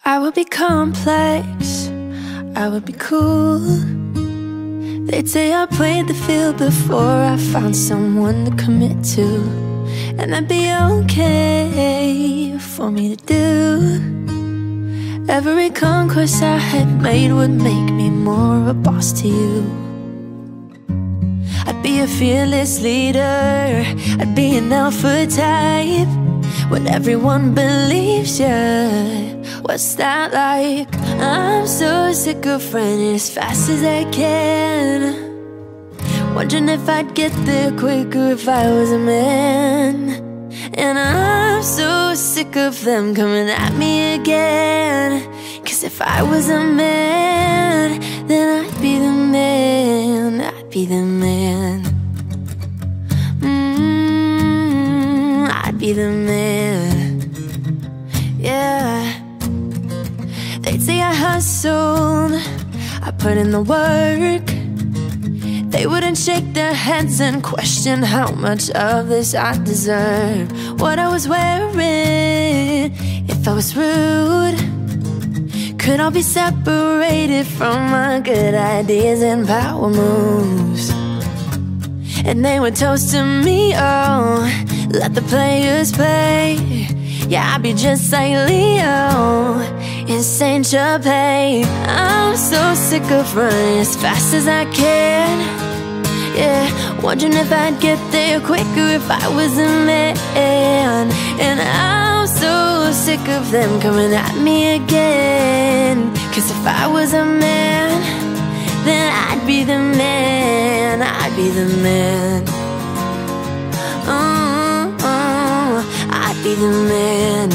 I would be complex, I would be cool. They'd say I played the field before I found someone to commit to, and that'd be okay for me to do. Every conquest I had made would make me more of a boss to you. I'd be a fearless leader, I'd be an alpha type, when everyone believes you. What's that like? I'm so sick of running as fast as I can, wondering if I'd get there quicker if I was a man. And I'm so sick of them coming at me again, 'cause if I was a man, then I'd be the man, I'd be the man. I'd be the man, yeah. They'd say I hustled, I put in the work. They wouldn't shake their heads and question how much of this I deserve. What I was wearing, if I was rude, could all be separated from my good ideas and power moves. And they would toast to me, oh, let the players play. Yeah, I'd be just like Leo in Saint Tropez. I'm so sick of running as fast as I can, yeah, wondering if I'd get there quicker if I was a man. And I'm so sick of them coming at me again, 'cause if I was a man, then I'd be the man, I'd be the man. I'd be the man.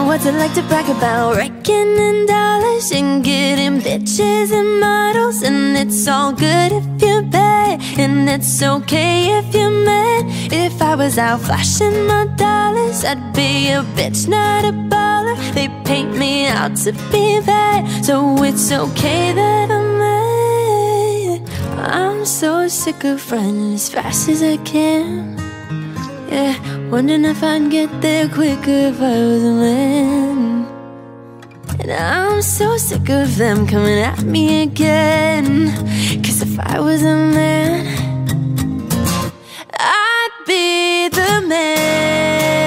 What's it like to brag about raking in dollars and getting bitches and models? And it's all good if you pay, and it's okay if you're mad. If I was out flashing my dollars, I'd be a bitch, not a baller. They paint me out to be bad, so it's okay that I'm mad. I'm so sick of running as fast as I can, yeah, wondering if I'd get there quicker if I was a man. And I'm so sick of them coming at me again, 'cause if I was a man, I'd be the man.